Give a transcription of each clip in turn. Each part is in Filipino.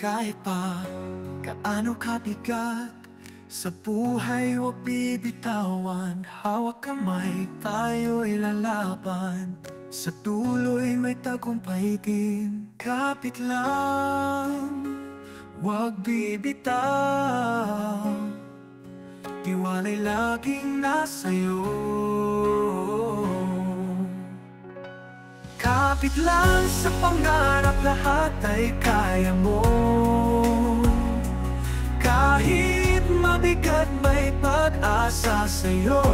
Kahit pa kaano kabigat sa buhay, huwag bibitawan. Hawak kamay, tayo'y lalaban. Sa tuloy may tagumpay din. Kapit lang, huwag bibitaw. Tiwala'y laging nasa'yo. Kapit lang sa pangarap, lahat ay kaya mo. Kahit mabigat, may pag-asa sa'yo.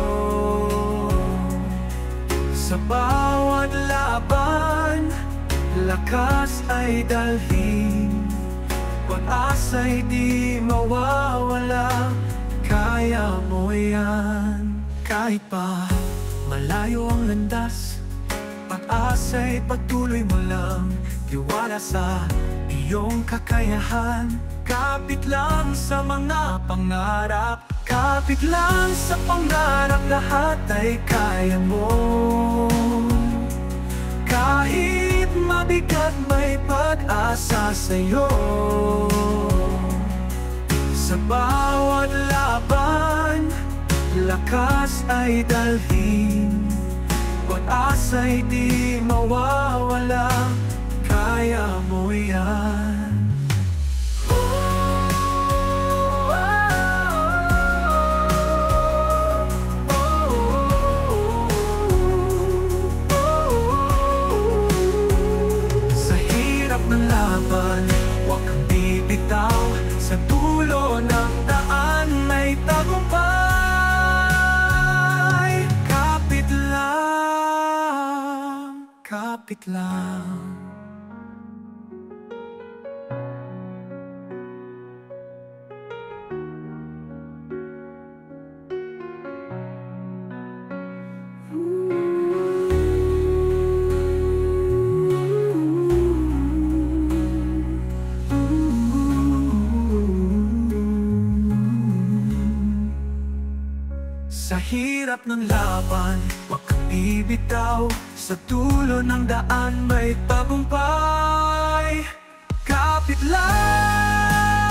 Sa bawat laban, lakas ay dalhin. Pag-asa'y di mawawala, kaya mo yan. Kahit pa malayo ang landas, pag-asa'y pagtuloy mo lang. Tiwala sa iyong kakayahan. Kapit lang sa mga pangarap. Kapit lang sa pangarap, lahat ay kaya mo. Kahit mabigat, may pag-asa sa'yo. Sa bawat laban, lakas ay dalhin. Pag-asa'y di mawawala, kaya mo yan. Sa hirap ng laban, huwag kang bibitaw. Sa dulo ng daan may tagumpay. Kapit lang, kapit lang. Sa hirap ng laban, huwag kang bibitaw. Sa dulo ng daan may tagumpay. Kapit lang,